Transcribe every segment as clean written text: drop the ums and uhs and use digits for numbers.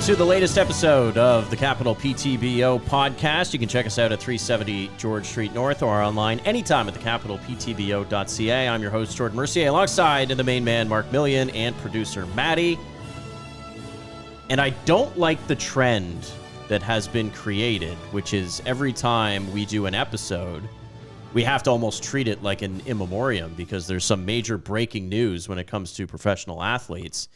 to the latest episode of the Capital PTBO podcast. You can check us out at 370 George Street North or online anytime at thecapitalptbo.ca. I'm your host, Jordan Mercier, alongside the main man, Mark Million, and producer, Maddie. And I don't like the trend that has been created, which is every time we do an episode, we have to almost treat it like an in memoriam because there's some major breaking news when it comes to professional athletes.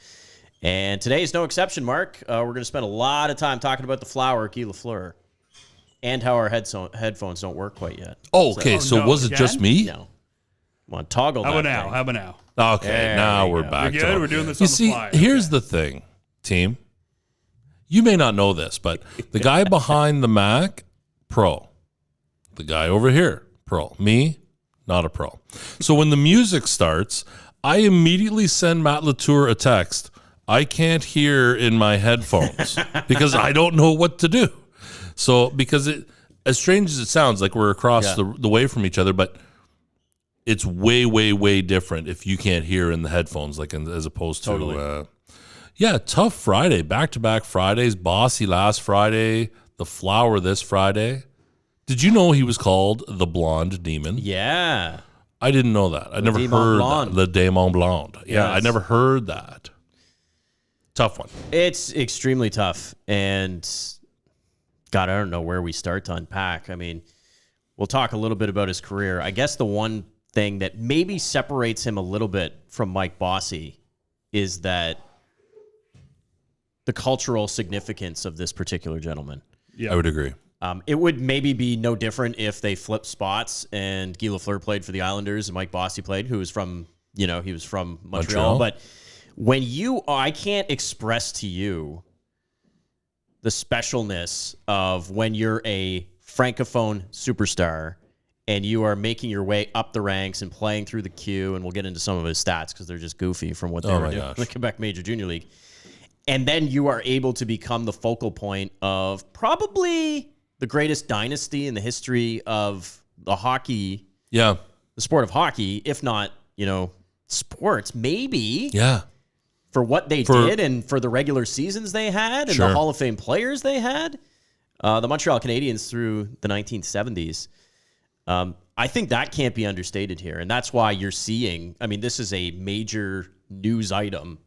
And today is no exception, Mark. We're going to spend a lot of time talking about the flower, Guy Lafleur, and how our headphones don't work quite yet. Oh, okay. So was it just me? No. Want to toggle that How about now? Okay, There now we we're go. back. We're to good? We're doing this You on the see, fly. here's the thing, team. You may not know this, but the guy behind the Mac, pro. The guy over here, pro. Me, not a pro. So when the music starts, I immediately send Matt Latour a text. I can't hear in my headphones because I don't know what to do. So because it, as strange as it sounds, like we're across the way from each other, but it's way, way, way different if you can't hear in the headphones, like as opposed to, Totally. tough Friday, back-to-back Fridays, Bossy last Friday, the Flower this Friday. Did you know he was called the Blonde Demon? Yeah. I didn't know that. I never heard that. The Demon Blonde. Yeah, I never heard that. Tough one. It's extremely tough. And, God, I don't know where we start to unpack. I mean, we'll talk a little bit about his career. I guess the one thing that maybe separates him a little bit from Mike Bossy is that the cultural significance of this particular gentleman. Yeah. I would agree. It would maybe be no different if they flipped spots and Guy Lafleur played for the Islanders and Mike Bossy played, who was from, he was from Montreal. But when I can't express to you the specialness of when you're a Francophone superstar and you are making your way up the ranks and playing through the queue, and we'll get into some of his stats because they're just goofy from what they were doing in the Quebec Major Junior League. And then you are able to become the focal point of probably the greatest dynasty in the history of the hockey, the sport of hockey, if not, sports, maybe. Yeah. For what they did and for the regular seasons they had and the Hall of Fame players they had. The Montreal Canadiens through the 1970s. I think that can't be understated here. And that's why you're seeing, this is a major news item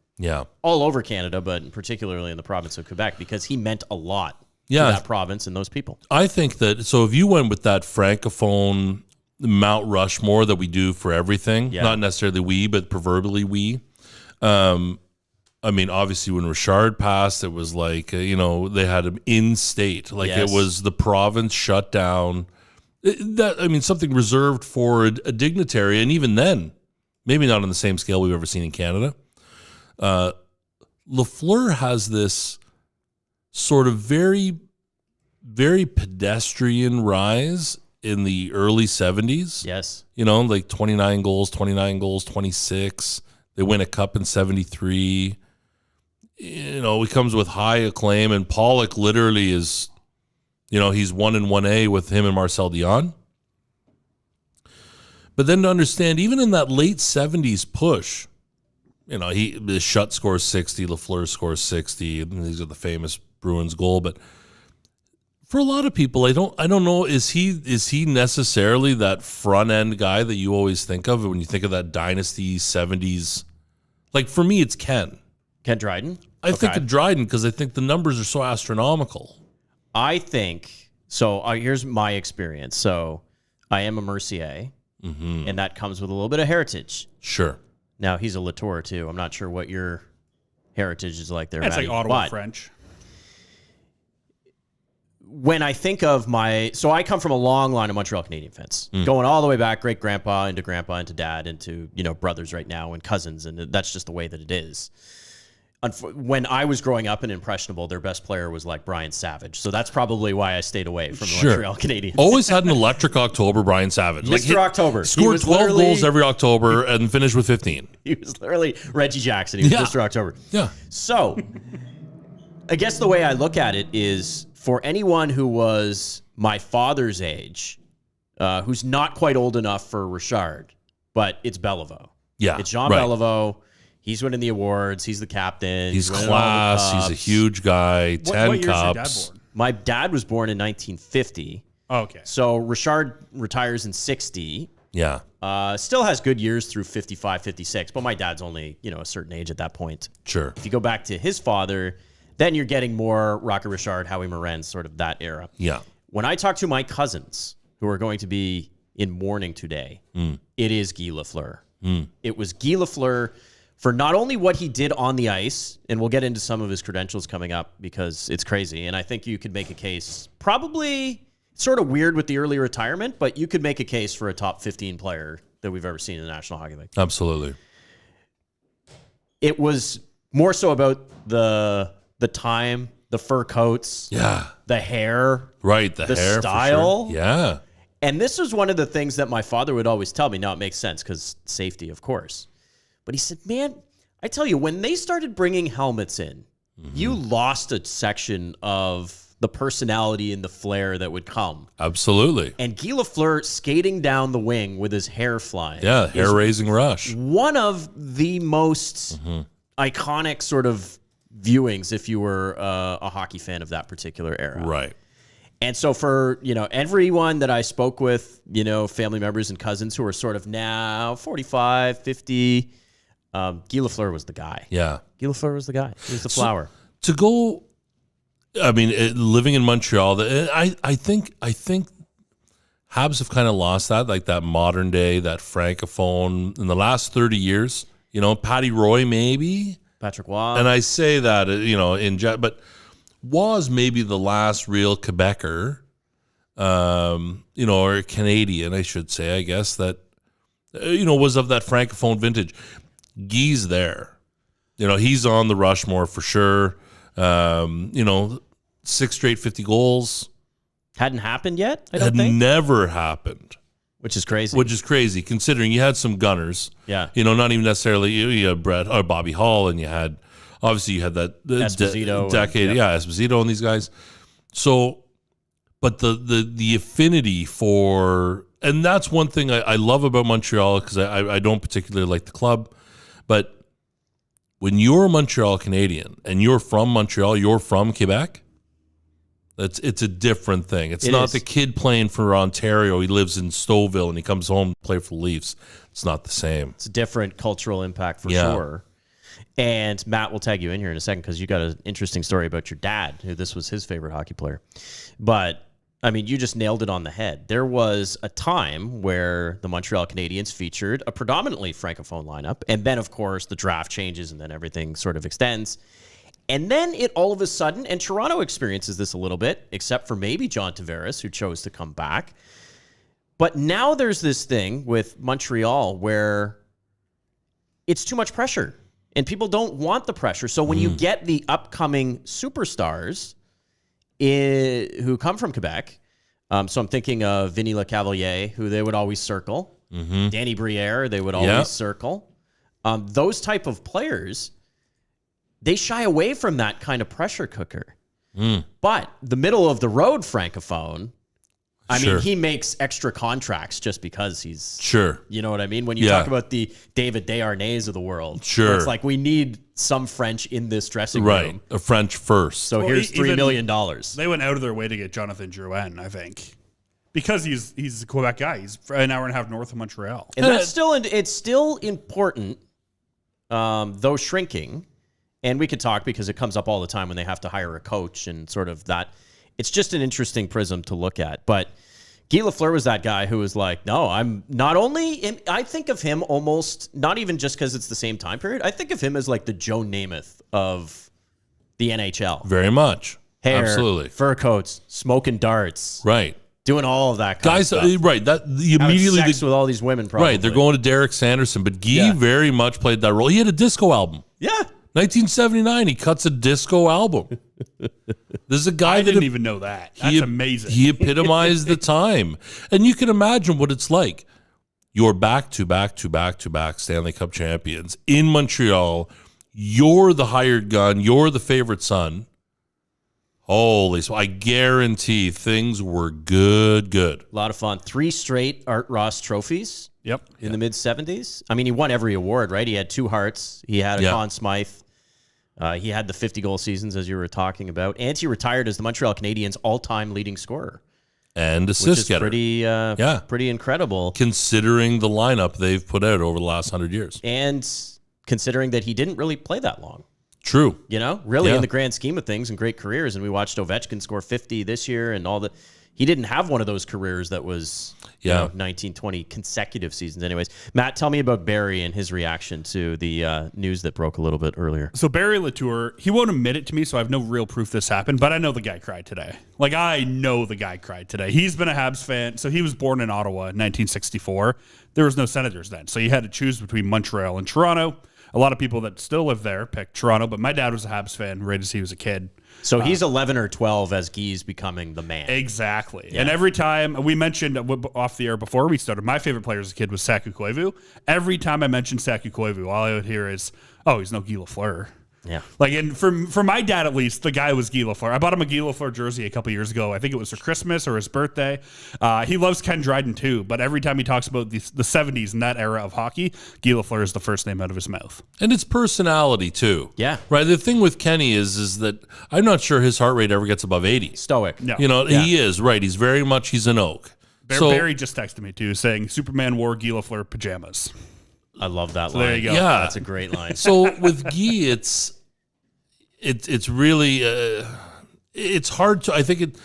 all over Canada, but particularly in the province of Quebec, because he meant a lot to that province and those people. I think that, so if you went with that Francophone Mount Rushmore that we do for everything, not necessarily we, but proverbially we, obviously when Richard passed, it was like, they had him in state. Like it was the province shut down. Something reserved for a dignitary. And even then, maybe not on the same scale we've ever seen in Canada. Lafleur has this sort of very, very pedestrian rise in the early 70s. Yes. Like 29 goals, 26. They win a cup in 73. He comes with high acclaim, and Pollock literally is, he's 1 in 1A with him and Marcel Dion. But then to understand, even in that late 70s push, the Schutt scores 60, Lafleur scores 60, and these are the famous Bruins goal. But for a lot of people, I don't know, is he necessarily that front end guy that you always think of when you think of that dynasty 70s? Like for me, it's Ken Dryden. I think of Dryden because I think the numbers are so astronomical. I think so. Here's my experience. So I am a Mercier, and that comes with a little bit of heritage. Sure. Now he's a Latour too. I'm not sure what your heritage is like there. That's Maddie, like Ottawa French. When I think of so I come from a long line of Montreal Canadian fans, going all the way back, great grandpa into dad, into brothers right now and cousins, and that's just the way that it is. When I was growing up and impressionable, their best player was like Brian Savage. So that's probably why I stayed away from the Montreal Canadiens. Always had an electric October, Brian Savage. Mr. October. Scored 12 goals every October and finished with 15. He was literally Reggie Jackson. He was Mr. October. Yeah. So I guess the way I look at it is for anyone who was my father's age, who's not quite old enough for Richard, but it's Beliveau. Yeah. It's Jean Beliveau. He's winning the awards. He's the captain. He's winning all the class. He's a cups. huge guy. What 10 year's your dad cups. born? My dad was born in 1950. Oh, okay. So Richard retires in 60. Yeah. Still has good years through 55, 56, but my dad's only, a certain age at that point. Sure. If you go back to his father, then you're getting more Rocket Richard, Howie Morenz, sort of that era. Yeah. When I talk to my cousins who are going to be in mourning today, it is Guy Lafleur. It was Guy Lafleur for not only what he did on the ice, and we'll get into some of his credentials coming up because it's crazy, and I think you could make a case, probably sort of weird with the early retirement, but you could make a case for a top 15 player that we've ever seen in the National Hockey League. Absolutely. It was more so about the time, the fur coats, the hair, Right. The hair. style. For sure. Yeah. And this was one of the things that my father would always tell me. Now, it makes sense because safety, of course. But he said, man, I tell you, when they started bringing helmets in, you lost a section of the personality and the flair that would come. Absolutely. And Guy Lafleur skating down the wing with his hair flying. Yeah. Hair-raising rush. One of the most iconic sort of viewings if you were a hockey fan of that particular era. Right. And so for, everyone that I spoke with, family members and cousins who are sort of now 45, 50, Guy Lafleur was the guy. Yeah. Guy Lafleur was the guy. He was the flower. To go, I mean, living in Montreal, I think Habs have kind of lost that, like that modern day, that francophone in the last 30 years. Patty Roy maybe, Patrick Waugh. and I say that but was maybe the last real Quebecer, or Canadian, I should say, I guess that was of that francophone vintage. Guy's there. He's on the Rushmore for sure. 6 straight 50 goals. Hadn't happened yet, I don't Had think. never happened. Which is crazy. Which is crazy, considering you had some gunners. Yeah. Not even necessarily, you had Brett or Bobby Hall, and you had that Esposito decade. Esposito and these guys. So, but the affinity for, and that's one thing I love about Montreal, because I don't particularly like the club, but when you're a Montreal Canadian and you're from Montreal, you're from Quebec, it's a different thing. It's not the kid playing for Ontario. He lives in Stouffville and he comes home to play for the Leafs. It's not the same. It's a different cultural impact for sure. And Matt will tag you in here in a second because you got an interesting story about your dad, who this was his favorite hockey player. But I mean, you just nailed it on the head. There was a time where the Montreal Canadiens featured a predominantly francophone lineup. And then, of course, the draft changes and then everything sort of extends. And then it all of a sudden, and Toronto experiences this a little bit, except for maybe John Tavares, who chose to come back. But now there's this thing with Montreal where it's too much pressure. And people don't want the pressure. So when you get the upcoming superstars who come from Quebec, so I'm thinking of Vinny Lecavalier, who they would always circle. Danny Briere, they would always circle. Those type of players, they shy away from that kind of pressure cooker. But the middle of the road francophone, I mean, he makes extra contracts just because he's... Sure. You know what I mean? When you talk about the David Desharnais of the world, it's like we need some French in this dressing room. Right, a French first. So here's $3 million. They went out of their way to get Jonathan Drouin, I think. Because he's a Quebec guy. He's an hour and a half north of Montreal. And that's still important, though shrinking. And we could talk because it comes up all the time when they have to hire a coach and sort of that. It's just an interesting prism to look at. But Guy Lafleur was that guy who was like, no, I'm not only... I think of him almost, not even just because it's the same time period. I think of him as like the Joe Namath of the NHL. Very much. Hair, absolutely. Fur coats, smoking darts. Right. Doing all of that kind of stuff. Right. That immediately sex with all these women, probably. Right. They're going to Derek Sanderson, but Guy very much played that role. He had a disco album. Yeah. 1979, he cuts a disco album. This is a guy I didn't even know that. That's amazing. He epitomized the time. And you can imagine what it's like. You're back to back to back to back Stanley Cup champions in Montreal. You're the hired gun. You're the favorite son. Holy, so I guarantee things were good. A lot of fun. 3 straight Art Ross trophies. Yep. in the mid-70s. I mean, he won every award, right? He had 2 Hearts. He had a Conn Smythe. He had the 50-goal seasons, as you were talking about. And he retired as the Montreal Canadiens' all-time leading scorer. And Which assist is getter. pretty incredible. Considering the lineup they've put out over the last 100 years. And considering that he didn't really play that long. True. Really in the grand scheme of things and great careers. And we watched Ovechkin score 50 this year and all the... He didn't have one of those careers that was 19, 20 consecutive seasons anyways. Matt, tell me about Barry and his reaction to the news that broke a little bit earlier. So Barry Latour, he won't admit it to me, so I have no real proof this happened, but I know the guy cried today. Like, I know the guy cried today. He's been a Habs fan. So he was born in Ottawa in 1964. There was no Senators then. So you had to choose between Montreal and Toronto. A lot of people that still live there picked Toronto, but my dad was a Habs fan right as he was a kid. So he's 11 or 12 as Guy's becoming the man. Exactly. Yeah. And every time we mentioned off the air before we started, my favorite player as a kid was Saku Koivu. Every time I mentioned Saku Koivu, all I would hear is, oh, he's no Guy Lafleur. Yeah. Like, and for my dad, at least, the guy was Guy Lafleur. I bought him a Guy Lafleur jersey a couple years ago. I think it was for Christmas or his birthday. He loves Ken Dryden, too. But every time he talks about the 70s and that era of hockey, Guy Lafleur is the first name out of his mouth. And it's personality, too. Yeah. Right? The thing with Kenny is that I'm not sure his heart rate ever gets above 80. Stoic. No. He is, right. He's very much, he's an oak. Barry just texted me, too, saying Superman wore Guy Lafleur pajamas. I love that line. There you go. Yeah. That's a great line. So with Guy, it's really it's hard to. I think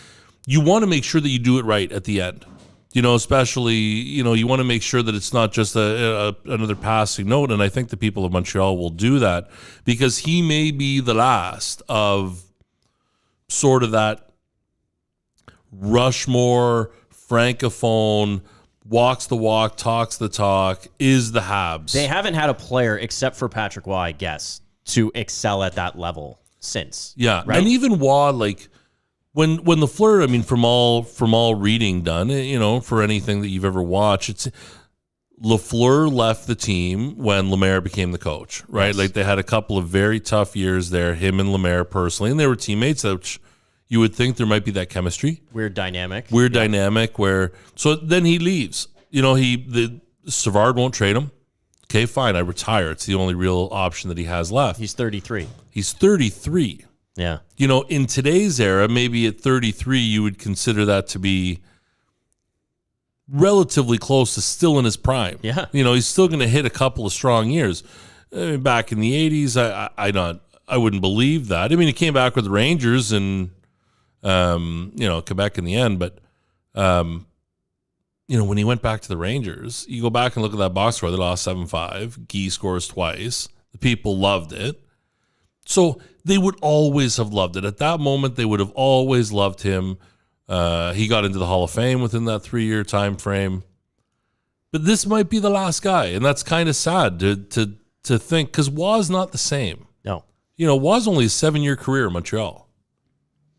you want to make sure that you do it right at the end. Especially you want to make sure that it's not just another passing note. And I think the people of Montreal will do that because he may be the last of sort of that Rushmore francophone. Walks the walk, talks the talk, is the Habs. They haven't had a player, except for Patrick Waugh, I guess, to excel at that level since. Yeah, right? and even Waugh, like when Lafleur, I mean, from all reading done, for anything that you've ever watched, it's Lafleur left the team when Lemaire became the coach, right? Yes. Like they had a couple of very tough years there, him and Lemaire personally, and they were teammates, which you would think there might be that chemistry. Weird dynamic where, so then he leaves. Savard won't trade him. Okay, fine, I retire. It's the only real option that he has left. He's 33. He's 33. Yeah. In today's era, maybe at 33, you would consider that to be relatively close to still in his prime. Yeah. He's still going to hit a couple of strong years. Back in the 80s, I wouldn't believe that. I mean, he came back with the Rangers and Quebec in the end, but when he went back to the Rangers, you go back and look at that box score. They lost 7-5. Guy scores twice. The people loved it. So they would always have loved it. At that moment, they would have always loved him. He got into the Hall of Fame within that 3-year time frame. But this might be the last guy, and that's kind of sad to think, because Waugh's not the same. No. Waugh's only a 7-year career in Montreal.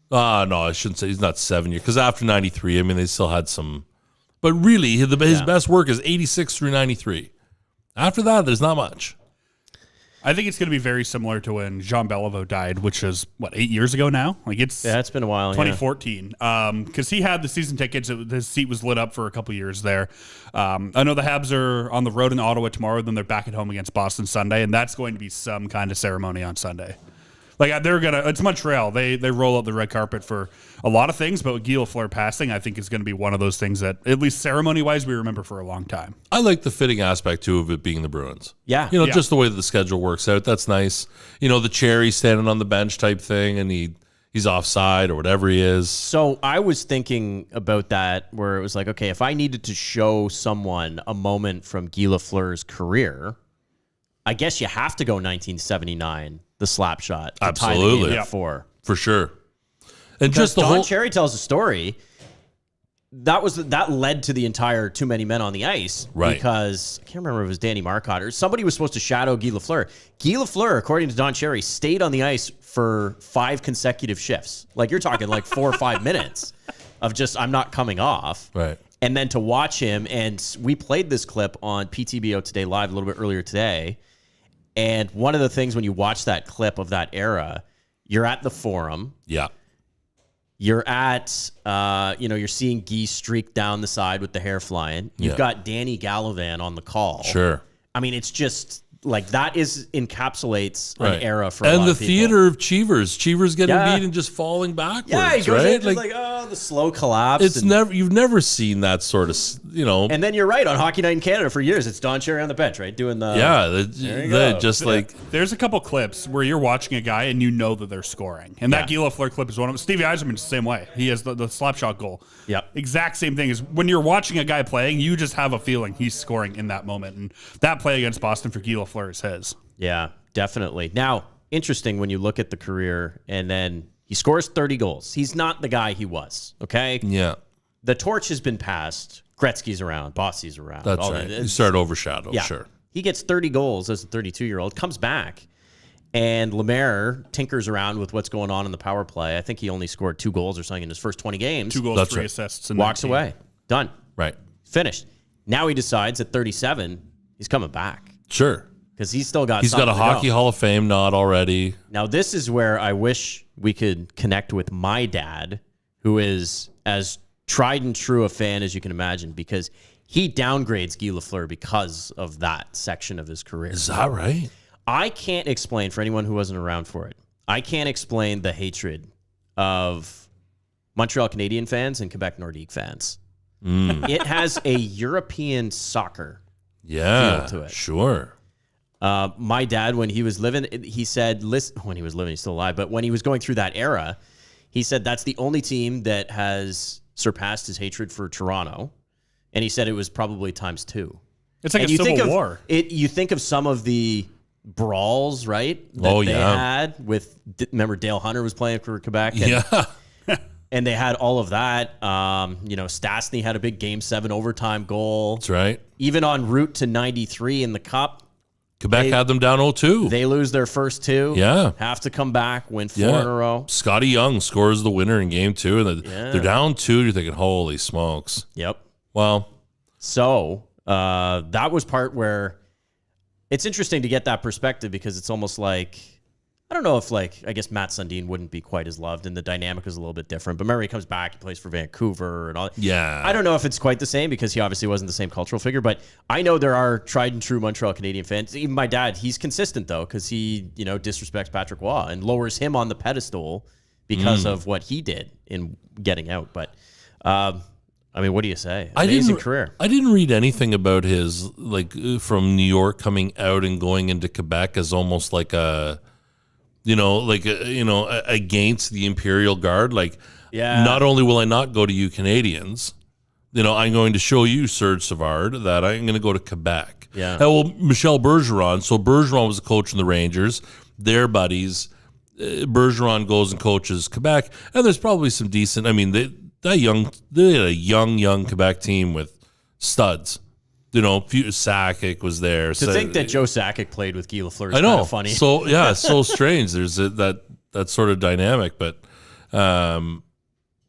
No, I shouldn't say he's not 7 years, because after 93, I mean, they still had some. But really, his best work is 86 through 93. After that, there's not much. I think it's going to be very similar to when Jean Beliveau died, which is, 8 years ago now? It's been a while. 2014. Because he had the season tickets. His seat was lit up for a couple years there. I know the Habs are on the road in Ottawa tomorrow. Then they're back at home against Boston Sunday. And that's going to be some kind of ceremony on Sunday. It's Montreal. They roll out the red carpet for a lot of things, but with Guy Lafleur passing, I think is going to be one of those things that, at least ceremony-wise, we remember for a long time. I like the fitting aspect, too, of it being the Bruins. Yeah. Just the way that the schedule works out. That's nice. The Cherry standing on the bench type thing, and he's offside or whatever he is. So I was thinking about that, where it was like, okay, if I needed to show someone a moment from Guy Lafleur's career, I guess you have to go 1979. The slap shot. Absolutely. Tie the game at 4. For sure. And because just the Don whole Cherry tells a story that led to the entire too many men on the ice. Right. Because I can't remember if it was Danny Marcotte or somebody was supposed to shadow Guy Lafleur. Guy Lafleur, according to Don Cherry, stayed on the ice for 5 consecutive shifts. Like, you're talking 4 or 5 minutes of just, I'm not coming off. Right. And then to watch him, and we played this clip on PTBO Today Live a little bit earlier today. And one of the things when you watch that clip of that era, you're at the Forum. Yeah. You're at, you're seeing Guy streak down the side with the hair flying. You've got Danny Gallivan on the call. Sure. I mean, it's just like that encapsulates an era for a lot and the of people. theater of Cheevers getting beat and just falling backwards. Yeah, he goes right? in just the slow collapse. It's you've never seen that sort of, And then you're right, on Hockey Night in Canada for years, it's Don Cherry on the bench, right? Doing the there's a couple clips where you're watching a guy and you know that they're scoring, and that Guy Lafleur clip is one of them. Stevie Eiserman's the same way. He has the slap shot goal. Yep. Exact same thing is when you're watching a guy playing, you just have a feeling he's scoring in that moment, and that play against Boston for Guy Lafleur is his. Yeah, definitely. Now, interesting when you look at the career, and then he scores 30 goals. He's not the guy he was, okay? Yeah. The torch has been passed. Gretzky's around. Bossy's around. That's right. He started overshadowed, sure. He gets 30 goals as a 32-year-old, comes back, and Lemaire tinkers around with what's going on in the power play. I think he only scored 2 goals or something in his first 20 games. 2 goals, 3 assists. And walks away. Done. Right. Finished. Now he decides at 37, he's coming back. Sure. Because he's still got He's got a Hockey Hall of Fame nod already. Now, this is where I wish we could connect with my dad, who is as tried and true a fan as you can imagine, because he downgrades Guy Lafleur because of that section of his career. Is that right? I can't explain, for anyone who wasn't around for it, I can't explain the hatred of Montreal Canadian fans and Quebec Nordique fans. It has a European soccer feel to it. Sure. My dad, when he was living, he said, listen, when he was living, he's still alive, but when he was going through that era, he said that's the only team that has surpassed his hatred for Toronto. And he said it was probably times 2. It's like a civil war. You think of some of the brawls, right? That they had with, remember Dale Hunter was playing for Quebec? And, and they had all of that. Stastny had a big Game 7 overtime goal. That's right. Even en route to 93 in the Cup, Quebec had them down 0-2. They lose their first 2. Yeah. Have to come back, win 4 in a row. Scotty Young scores the winner in Game 2. And they're down 2. You're thinking, holy smokes. Yep. Well. So that was part where it's interesting to get that perspective, because it's almost like, I don't know if, I guess Matt Sundin wouldn't be quite as loved, and the dynamic is a little bit different. But remember, he comes back, he plays for Vancouver and all. Yeah. I don't know if it's quite the same, because he obviously wasn't the same cultural figure. But I know there are tried and true Montreal Canadian fans. Even my dad, he's consistent, though, because he, disrespects Patrick Waugh and lowers him on the pedestal because of what he did in getting out. But, what do you say? Amazing career. I didn't read anything about his, from New York coming out and going into Quebec as almost like a... against the Imperial Guard. Not only will I not go to you Canadians, I'm going to show you, Serge Savard, that I'm going to go to Quebec. Yeah. Michel Bergeron. So Bergeron was a coach in the Rangers. They're buddies. Bergeron goes and coaches Quebec. And there's probably some decent, they had a young Quebec team with studs. Sakic was there. To think that Joe Sakic played with Guy Lafleur is I know. kind of funny. So, it's so strange. There's that sort of dynamic. But, so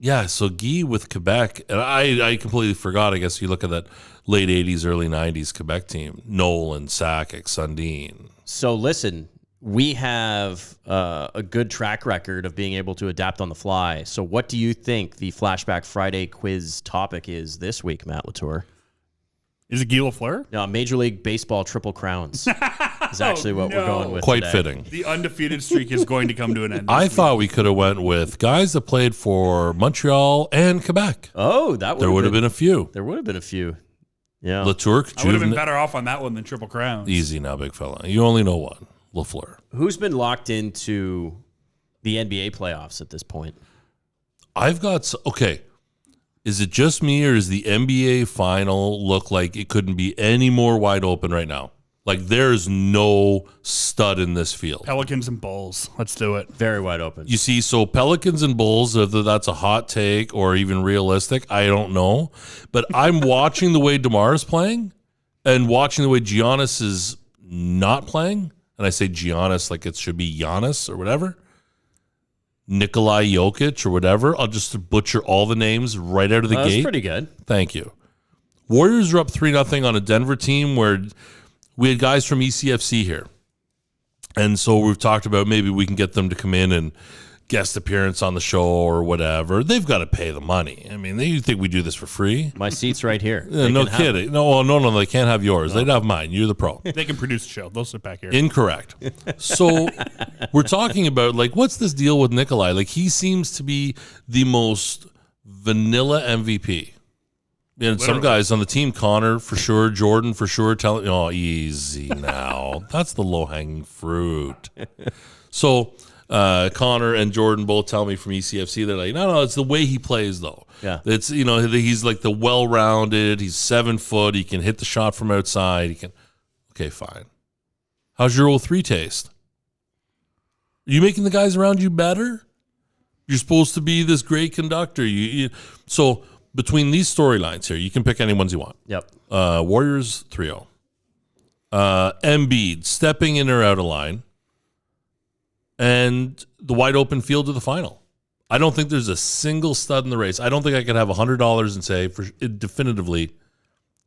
Guy with Quebec, and I completely forgot. I guess you look at that late 80s, early 90s Quebec team. Nolan, Sakic, Sundin. So, listen, we have a good track record of being able to adapt on the fly. So what do you think the Flashback Friday quiz topic is this week, Matt Latour? Is it Guy Lafleur? No, Major League Baseball Triple Crowns is actually what we're going with Quite today. fitting. The undefeated streak is going to come to an end. I thought we could have went with guys that played for Montreal and Quebec. Oh, there would have been a few. There would have been a few. Yeah. Latour, I would have been better off on that one than Triple Crowns. Easy now, big fella. You only know one. Lafleur. Who's been locked into the NBA playoffs at this point? I've got... Okay. Is it just me, or does the NBA final look like it couldn't be any more wide open right now? There's no stud in this field. Pelicans and Bulls. Let's do it. Very wide open. You see, so Pelicans and Bulls, whether that's a hot take or even realistic, I don't know. But I'm watching the way DeMar is playing and watching the way Giannis is not playing. And I say Giannis like it should be Giannis or whatever. Nikolai Jokic or whatever. I'll just butcher all the names right out of the gate. That's pretty good. Thank you. Warriors are up 3-0 on a Denver team where we had guys from ECFC here. And so we've talked about maybe we can get them to come in and guest appearance on the show or whatever, they've got to pay the money. I mean, you think we do this for free? My seat's right here. No kidding. No, they can't have yours. They'd have mine. You're the pro. They can produce a show. They'll sit back here. Incorrect. So we're talking about, like, what's this deal with Nikolai? Like, he seems to be the most vanilla MVP. And some guys on the team, Connor for sure, Jordan for sure, easy now. That's the low-hanging fruit. So Connor and Jordan both tell me from ECFC, they're like, no, it's the way he plays, though. Yeah. It's, he's like the well-rounded, he's 7 foot, he can hit the shot from outside. Okay, fine. How's your 0-3 taste? Are you making the guys around you better? You're supposed to be this great conductor. So between these storylines here, you can pick any ones you want. Yep. Warriors 3-0. Embiid stepping in or out of line. And the wide open field to the final. I don't think there's a single stud in the race. I don't think I could have $100 and say definitively,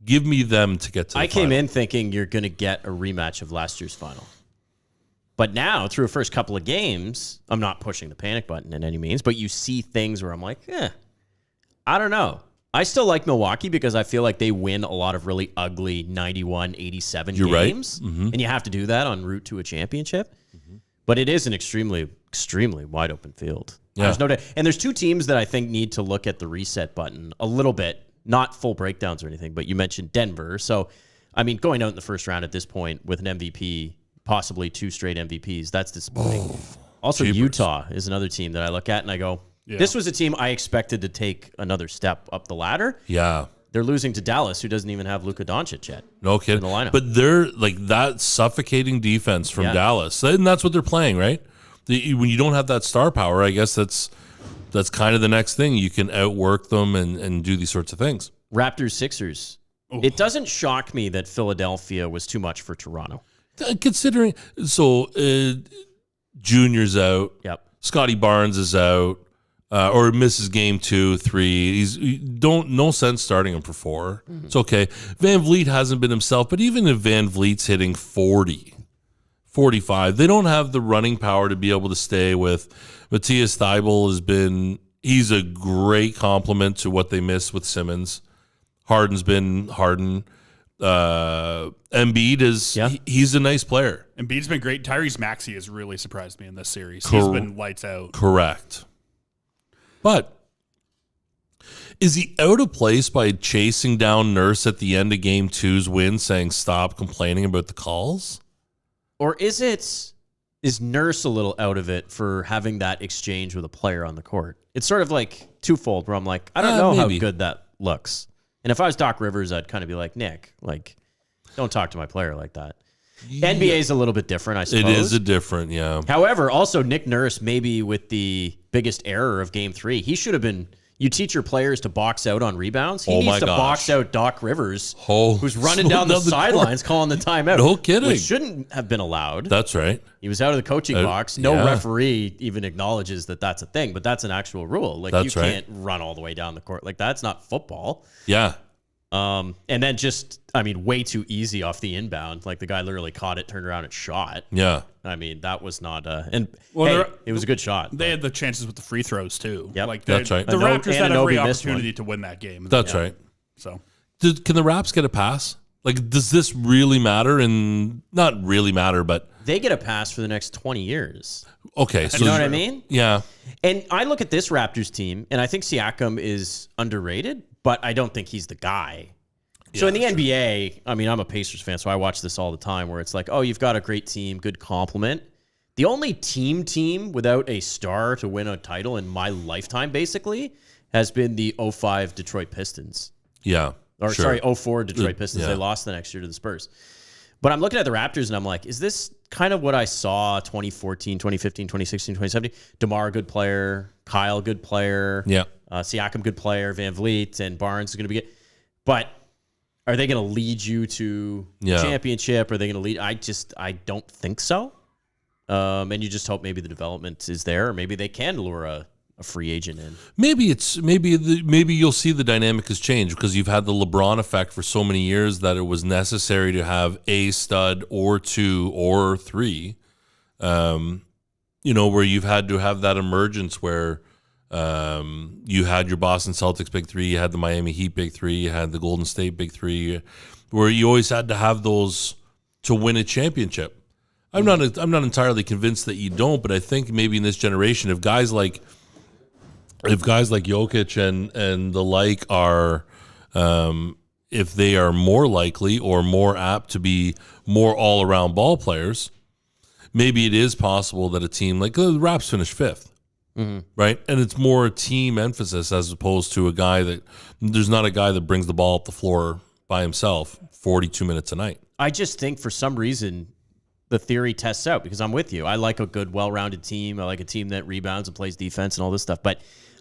give me them to get to the final. I came in thinking you're going to get a rematch of last year's final. But now, through the first couple of games, I'm not pushing the panic button in any means, but you see things where I'm like, I don't know. I still like Milwaukee because I feel like they win a lot of really ugly 91, 87 games. Right. Mm-hmm. And you have to do that en route to a championship. Mm-hmm. But it is an extremely, extremely wide open field. Yeah. There's no doubt. And there's two teams that I think need to look at the reset button a little bit, not full breakdowns or anything, but you mentioned Denver. So, I mean, going out in the first round at this point with an MVP, possibly 2 straight MVPs, that's disappointing. Also, Jeepers. Utah is another team that I look at and I go, this was a team I expected to take another step up the ladder. Yeah. They're losing to Dallas, who doesn't even have Luka Doncic yet. No kidding. In the lineup. But they're like that suffocating defense from Dallas. And that's what they're playing, right? When you don't have that star power, I guess that's kind of the next thing. You can outwork them and do these sorts of things. Raptors, Sixers. Ooh. It doesn't shock me that Philadelphia was too much for Toronto. Considering, Junior's out. Yep. Scotty Barnes is out. Or misses game 2, 3. No sense starting him for 4. Mm-hmm. It's okay. Van Vliet hasn't been himself, but even if Van Vliet's hitting 40, 45, they don't have the running power to be able to stay with. Matthias Thybulle he's a great compliment to what they missed with Simmons. Harden's been Harden. Embiid he's a nice player. Embiid's been great. Tyrese Maxey has really surprised me in this series. He's been lights out. Correct. But is he out of place by chasing down Nurse at the end of Game 2's win, saying stop complaining about the calls? Or is Nurse a little out of it for having that exchange with a player on the court? It's sort of like twofold where I'm like, I don't know how good that looks. And if I was Doc Rivers, I'd kind of be like, Nick, don't talk to my player like that. Yeah. NBA is a little bit different, I suppose. It is a different, yeah. However, also Nick Nurse, maybe with the biggest error of Game 3, he should have been. You teach your players to box out on rebounds. He needs to box out Doc Rivers, who's running down the sidelines calling the timeout. No kidding. Which shouldn't have been allowed. That's right. He was out of the coaching box. No referee even acknowledges that that's a thing, but that's an actual rule. You can't run all the way down the court. That's not football. Yeah. And then way too easy off the inbound. The guy literally caught it, turned around and shot. Yeah. That was not it was a good shot. They had the chances with the free throws too. Yeah, that's right. The Raptors had every opportunity to win that game. That's right. So can the Raps get a pass? Does this really matter? And not really matter, but they get a pass for the next 20 years. Okay. So you know what I mean? Yeah. And I look at this Raptors team, and I think Siakam is underrated, but I don't think he's the guy. So in the NBA, I'm a Pacers fan, so I watch this all the time where it's like, oh, you've got a great team, good compliment. The only team without a star to win a title in my lifetime, basically, has been the 05 Detroit Pistons. Yeah. Or, 04 Detroit Pistons. They lost the next year to the Spurs. But I'm looking at the Raptors, and I'm like, is this kind of what I saw 2014, 2015, 2016, 2017? DeMar, good player. Kyle, good player. Yeah. Siakam, good player. Van Vliet and Barnes is going to be good. But are they going to lead you to championship? Are they going to lead? I don't think so. And you just hope maybe the development is there, or maybe they can lure a free agent in. Maybe you'll see the dynamic has changed because you've had the LeBron effect for so many years that it was necessary to have a stud or 2 or 3. where you've had to have that emergence where you had your Boston Celtics big three, you had the Miami Heat big three, you had the Golden State big three, where you always had to have those to win a championship. I'm not entirely convinced that you don't, but I think maybe in this generation, if guys like Jokic and the like are, if they are more likely or more apt to be more all around ball players, maybe it is possible that a team like the Raps finish fifth, right? And it's more a team emphasis as opposed to there's not a guy that brings the ball up the floor by himself 42 minutes a night. I just think for some reason the theory tests out, because I'm with you. I like a good, well-rounded team. I like a team that rebounds and plays defense and all this stuff. But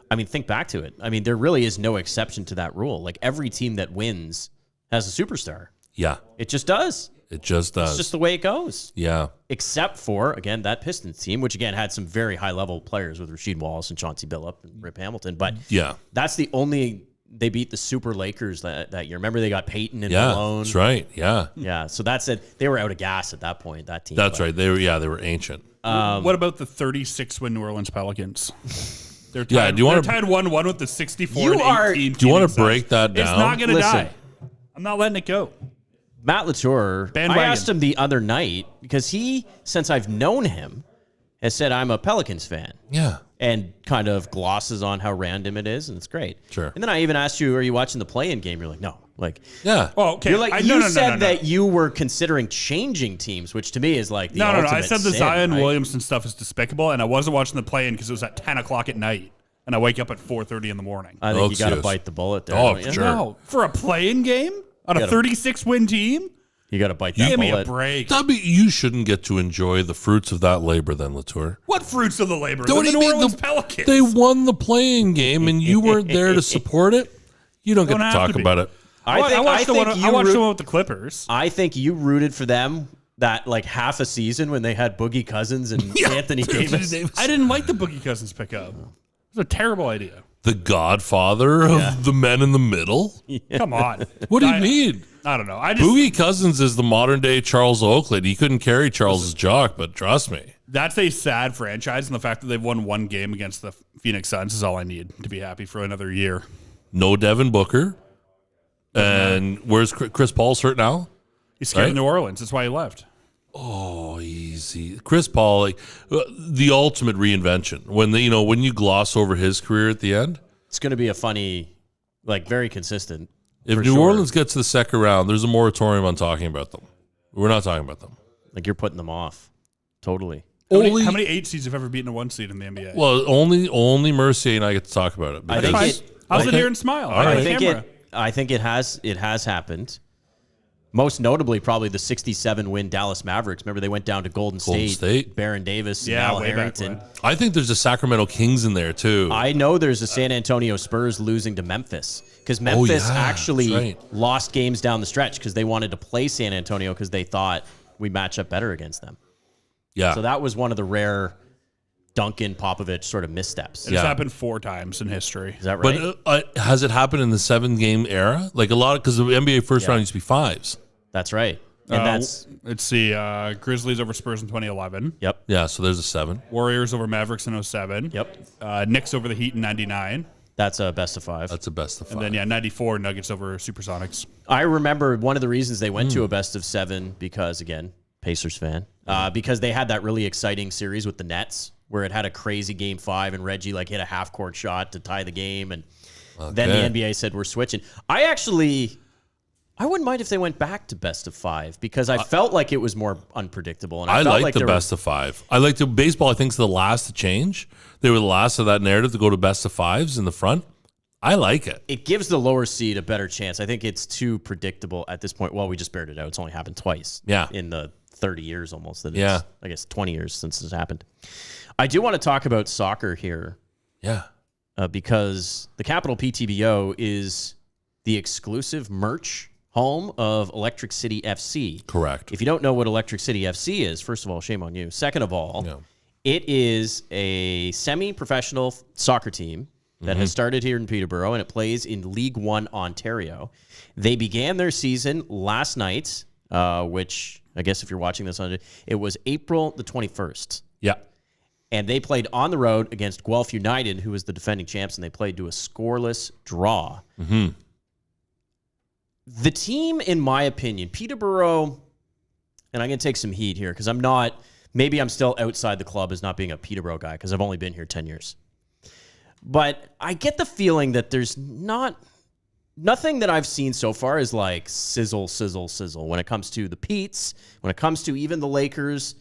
I mean, think back to it. I mean, there really is no exception to that rule. Like, every team that wins has a superstar. Yeah. It just does. It just does. It's just the way it goes. Yeah. Except for, again, that Pistons team, which, again, had some very high-level players with Rasheed Wallace and Chauncey Billups and Rip Hamilton. But yeah, that's the only... They beat the Super Lakers that year. Remember, they got Peyton and Malone. That's right. Yeah. Yeah. So that's it. They were out of gas at that point, that team. That's right. They were ancient. What about the 36-win New Orleans Pelicans? They're tied, Yeah, do you wanna- they're tied 1-1 with the 64 You and are- 18. Do you want Phoenix to break Suns. that down? It's not going to Listen. die. I'm not letting it go. Matt Latour, Bandwagon. I asked him the other night, because he, since I've known him, has said, I'm a Pelicans fan. Yeah. And kind of glosses on how random it is, and it's great. Sure. And then I even asked you, are you watching the play-in game? You're like, no. Like, Yeah. Oh, okay. you're like, No. said that you were considering changing teams, which to me is like the No. ultimate I said the sin, Zion right? Williamson stuff is despicable, and I wasn't watching the play-in because it was at 10 o'clock at night, and I wake up at 4:30 in the morning. I think you Oaks got to is. bite the bullet there. Oh, don't you? sure. No, for a play-in game on a 36-win team? You got to bite that Give me a bullet. break. You shouldn't get to enjoy the fruits of that labor then, Latour. What fruits of the labor? What do The you New mean? Orleans Pelicans. They won the playing game and you weren't there to support it? You don't get Don't to have talk to be. about it. I watched the one with the Clippers. I think you rooted for them that like half a season when they had Boogie Cousins and Anthony Davis. I didn't like the Boogie Cousins pickup. It was a terrible idea. The godfather of the men in the middle? Come on. What do you mean? I don't know. Boogie Cousins is the modern day Charles Oakley. He couldn't carry Charles's jock, but trust me. That's a sad franchise, and the fact that they've won one game against the Phoenix Suns is all I need to be happy for another year. No Devin Booker. And where's Chris Paul's hurt now? He's scared Right? of New Orleans. That's why he left. Oh, easy. Chris Paul, the ultimate reinvention. When you gloss over his career at the end. It's going to be a funny, like very consistent. If for New sure. Orleans gets to the second round, there's a moratorium on talking about them. We're not talking about them. Like you're putting them off. Totally. How many 8 seeds have ever beaten a 1 seed in the NBA? Well, only Mercier and I get to talk about it. I think Fine. it, I'll sit okay. here and smile. All right. I think it has happened. Most notably, probably the 67 win Dallas Mavericks. Remember, they went down to Golden State. Baron Davis, and Al way back Harrington. when. I think there's a Sacramento Kings in there too. I know there's a San Antonio Spurs losing to Memphis because Memphis yeah, actually that's right. lost games down the stretch because they wanted to play San Antonio because they thought we match up better against them. Yeah. So that was one of the rare Duncan Popovich sort of missteps. It's happened 4 times in history. Is that right? But has it happened in the 7-game era? Like a lot, because the NBA first round used to be 5s. That's right. And that's Let's see. Grizzlies over Spurs in 2011. yep. Yeah, so there's a 7. Warriors over Mavericks in 07. Yep. Knicks over the Heat in 99. That's a best of 5. That's a best of 5. And then, 94 Nuggets over Supersonics. I remember one of the reasons they went to a best of 7 because, again, Pacers fan, because they had that really exciting series with the Nets where it had a crazy game 5 and Reggie like hit a half-court shot to tie the game. And then the NBA said, we're switching. I wouldn't mind if they went back to best of 5 because I felt like it was more unpredictable. And I felt like there the best of 5. I like baseball. I think is the last to change. They were the last of that narrative to go to best of 5s in the front. I like it. It gives the lower seed a better chance. I think it's too predictable at this point. Well, we just bared it out. It's only happened twice. Yeah. In the 30 years almost. That Yeah. it's, I guess 20 years since this happened. I do want to talk about soccer here Yeah. because the Capital PTBO is the exclusive merch home of Electric City FC. Correct. If you don't know what Electric City FC is, first of all, shame on you. Second of all, Yeah. it is a semi-professional soccer team that has started here in Peterborough, and it plays in League One Ontario. They began their season last night, which I guess if you're watching this on it was April the 21st. Yeah. and they played on the road against Guelph United, who was the defending champs, and they played to a scoreless draw. Mm-hmm. The team, in my opinion, Peterborough, and I'm going to take some heat here because maybe I'm still outside the club as not being a Peterborough guy because I've only been here 10 years. But I get the feeling that there's nothing that I've seen so far is like sizzle, sizzle, sizzle. When it comes to the Petes, when it comes to even the Lakers,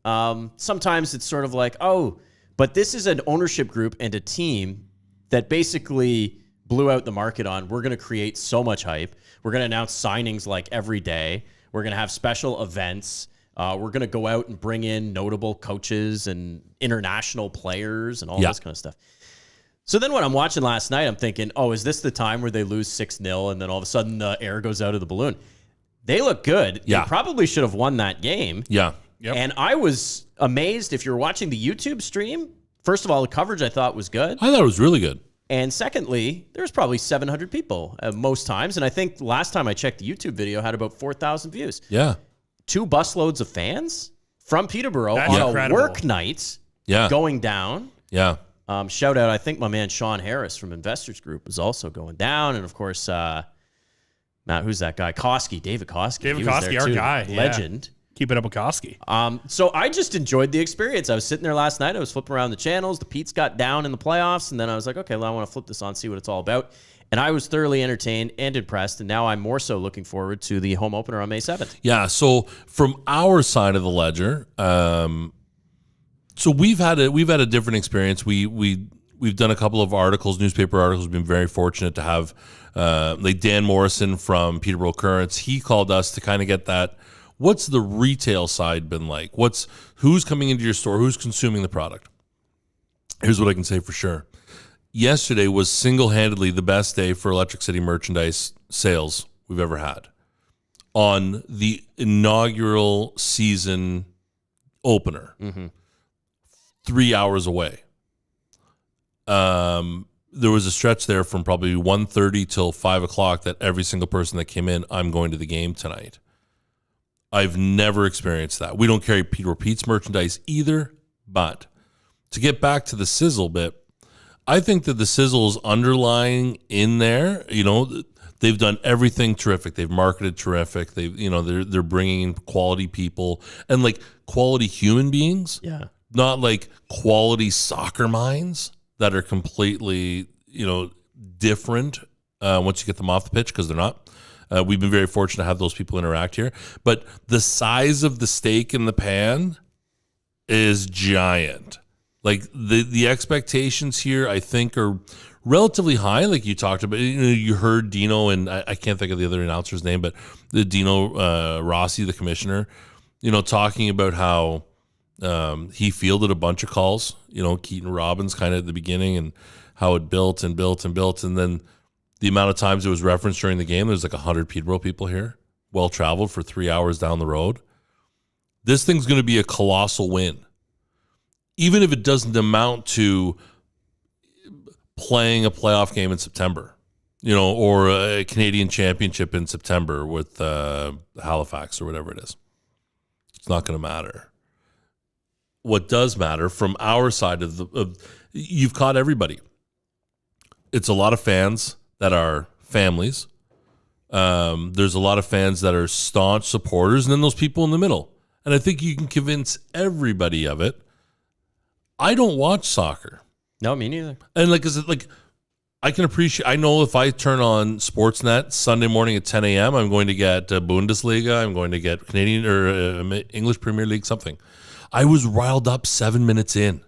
sometimes it's sort of like, oh, but this is an ownership group and a team that basically blew out the market on, we're going to create so much hype. We're going to announce signings like every day. We're going to have special events. We're going to go out and bring in notable coaches and international players and all this kind of stuff. So then when I'm watching last night, I'm thinking, oh, is this the time where they lose 6-0 and then all of a sudden the air goes out of the balloon? They look good. Yeah. They probably should have won that game. Yeah. Yep. And I was amazed if you're watching the YouTube stream. First of all, the coverage I thought was good. I thought it was really good. And secondly, there's probably 700 people most times. And I think last time I checked, the YouTube video had about 4,000 views. Yeah. 2 busloads of fans from Peterborough That's on incredible. a work night going down. Yeah. Shout out, I think my man Sean Harris from Investors Group was also going down. And of course, Matt, who's that guy? David Koski. David He was Koski, there our too. guy. Yeah. Legend. Keep it up with Koski. So I just enjoyed the experience. I was sitting there last night. I was flipping around the channels. The Petes got down in the playoffs. And then I was like, okay, well, I want to flip this on, see what it's all about. And I was thoroughly entertained and impressed. And now I'm more so looking forward to the home opener on May 7th. Yeah. So from our side of the ledger, so we've had a different experience. We've done a couple of articles, newspaper articles. We've been very fortunate to have like Dan Morrison from Peterborough Currents. He called us to kind of get that. What's the retail side been like? Who's coming into your store? Who's consuming the product? Here's what I can say for sure. Yesterday was single-handedly the best day for Electric City merchandise sales we've ever had. On the inaugural season opener, 3 hours away. There was a stretch there from probably 1:30 till 5 o'clock that every single person that came in, I'm going to the game tonight. I've never experienced that. We don't carry Peterborough Pete's merchandise either, but to get back to the sizzle bit, I think that the sizzle is underlying in there. You know, they've done everything terrific. They've marketed terrific. They're bringing in quality people and like quality human beings. Yeah. Not like quality soccer minds that are completely, different once you get them off the pitch, because they're not. We've been very fortunate to have those people interact here. But the size of the steak in the pan is giant. Like the expectations here, I think, are relatively high. Like you talked about, you heard Dino, and I can't think of the other announcer's name, but the Dino Rossi, the commissioner, talking about how he fielded a bunch of calls, Keaton Robbins kind of at the beginning, and how it built and built and built. And then the amount of times it was referenced during the game, there's like 100 Peterborough people here, well-traveled for 3 hours down the road. This thing's going to be a colossal win. Even if it doesn't amount to playing a playoff game in September, or a Canadian championship in September with Halifax or whatever it is. It's not going to matter. What does matter from our side of you've caught everybody. It's a lot of fans that are families. There's a lot of fans that are staunch supporters, and then those people in the middle. And I think you can convince everybody of it. I don't watch soccer. No, me neither. And I can appreciate, I know if I turn on Sportsnet Sunday morning at 10 a.m., I'm going to get Bundesliga, I'm going to get Canadian or English Premier League, something. I was riled up 7 minutes in.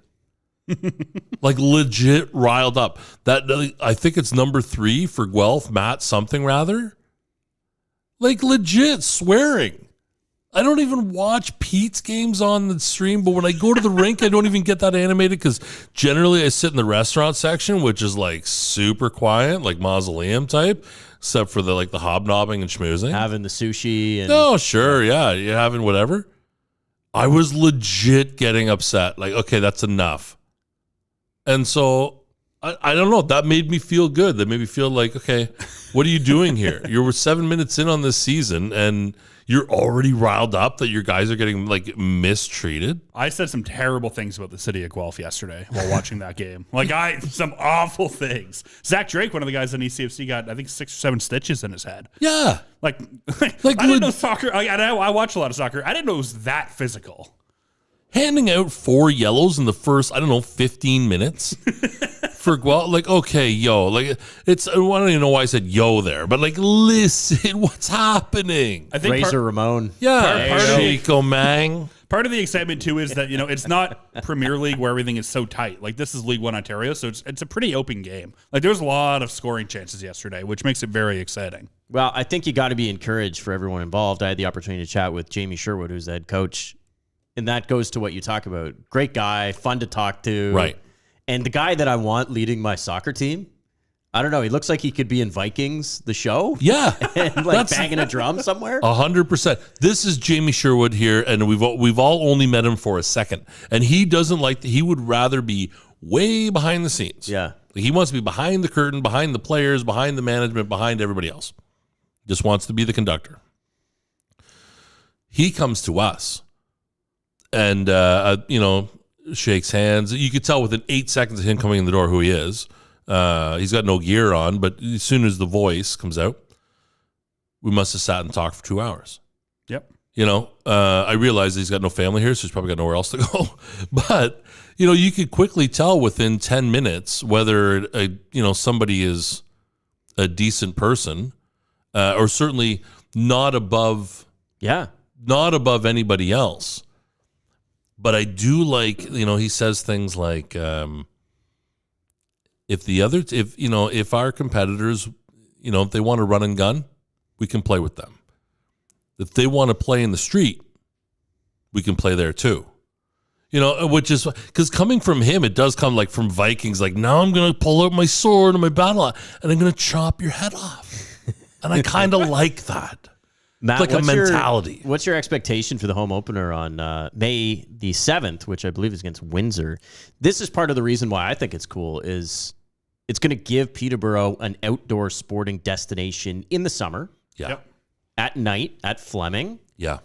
Like legit riled up. That I think it's number 3 for Guelph, Matt something rather. Like legit swearing. I don't even watch Pete's games on the stream, but when I go to the rink, I don't even get that animated because generally I sit in the restaurant section, which is like super quiet, like mausoleum type, except for the hobnobbing and schmoozing. Having the sushi. And Oh, sure. Yeah. You're having whatever. I was legit getting upset. Like, okay, that's enough. And so I don't know. That made me feel good. That made me feel like, okay, what are you doing here? You're 7 minutes in on this season, and you're already riled up that your guys are getting like mistreated. I said some terrible things about the city of Guelph yesterday while watching that game. Some awful things. Zach Drake, one of the guys on ECFC, got I think 6 or 7 stitches in his head. Yeah, like I didn't know soccer. I watch a lot of soccer. I didn't know it was that physical. Handing out 4 yellows in the first, 15 minutes for Guelph. Like, okay, yo, like it's. I don't even know why I said yo there, but like, listen, what's happening? I think Razor Ramon. Yeah, part of Chico Mang. Part of the excitement too is that it's not Premier League where everything is so tight. Like this is League One Ontario, so it's a pretty open game. Like there was a lot of scoring chances yesterday, which makes it very exciting. Well, I think you got to be encouraged for everyone involved. I had the opportunity to chat with Jamie Sherwood, who's the head coach. And that goes to what you talk about. Great guy, fun to talk to. Right. And the guy that I want leading my soccer team, I don't know. He looks like he could be in Vikings, the show. Yeah. And like banging a drum somewhere. 100%. This is Jamie Sherwood here, and we've all only met him for a second. And he doesn't he would rather be way behind the scenes. Yeah. He wants to be behind the curtain, behind the players, behind the management, behind everybody else. Just wants to be the conductor. He comes to us. And, shakes hands. You could tell within 8 seconds of him coming in the door who he is. He's got no gear on, but as soon as the voice comes out, we must have sat and talked for 2 hours. Yep. I realize he's got no family here, so he's probably got nowhere else to go. But, you could quickly tell within 10 minutes whether, somebody is a decent person or certainly not above anybody else. But I do like, he says things like, if our competitors, if they want to run and gun, we can play with them. If they want to play in the street, we can play there too. Which is because coming from him, it does come like from Vikings. Like, now I'm going to pull out my sword and my battle axe, and I'm going to chop your head off. And I kind of like that. Matt, it's like a mentality. What's your expectation for the home opener on May the 7th, which I believe is against Windsor? This is part of the reason why I think it's cool is it's going to give Peterborough an outdoor sporting destination in the summer. Yeah. Yep. At night at Fleming. Yeah.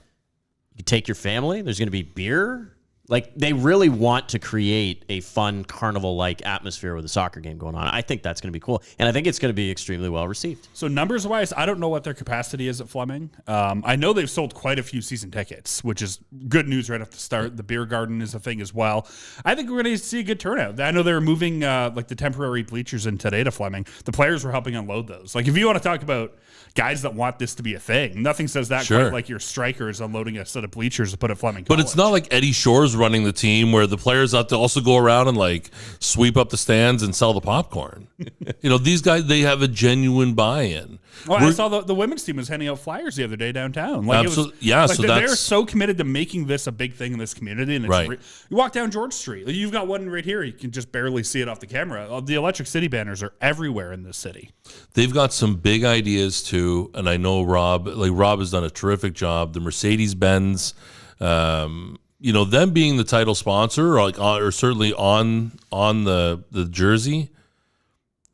You take your family. There's going to be beer. Like, they really want to create a fun carnival-like atmosphere with a soccer game going on. I think that's going to be cool. And I think it's going to be extremely well received. So numbers-wise, I don't know what their capacity is at Fleming. I know they've sold quite a few season tickets, which is good news right off the start. The beer garden is a thing as well. I think we're going to see a good turnout. I know they're moving the temporary bleachers in today to Fleming. The players were helping unload those. Like, if you want to talk about guys that want this to be a thing, nothing says that quite like your strikers unloading a set of bleachers to put at Fleming College. But it's not like Eddie Shore's running the team where the players have to also go around and like sweep up the stands and sell the popcorn. These guys, they have a genuine buy-in. Well, I saw the women's team was handing out flyers the other day downtown. Like, absolutely. So they're so committed to making this a big thing in this community. And it's you walk down George Street, you've got one right here. You can just barely see it off the camera. The Electric City banners are everywhere in this city. They've got some big ideas too, and I know Rob has done a terrific job. The Mercedes-Benz, them being the title sponsor, or certainly on the jersey,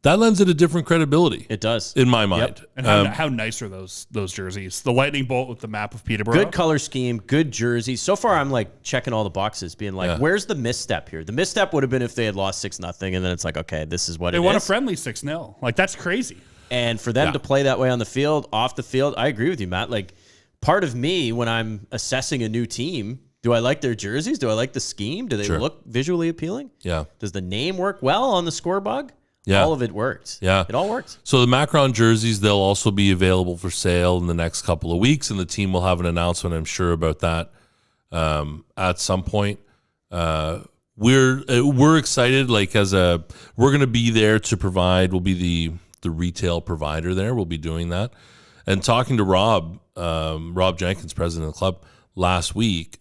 that lends it a different credibility. It does, in my mind. Yep. And how nice are those jerseys? The lightning bolt with the map of Peterborough. Good color scheme, good jersey. So far, I'm like checking all the boxes, being like, where's the misstep here? The misstep would have been if they had lost 6-0, and then it's like, okay, this is what it is. They won a friendly 6-0. Like, that's crazy. And for them to play that way on the field, off the field, I agree with you, Matt. Like, part of me, when I'm assessing a new team, do I like their jerseys? Do I like the scheme? Do they look visually appealing? Yeah. Does the name work well on the scorebug? Yeah. All of it works. Yeah. It all works. So the Macron jerseys, they'll also be available for sale in the next couple of weeks, and the team will have an announcement, I'm sure, about that at some point. We're excited. Like, we're going to be there to provide. We'll be the retail provider there. We'll be doing that. And talking to Rob Jenkins, president of the club, last week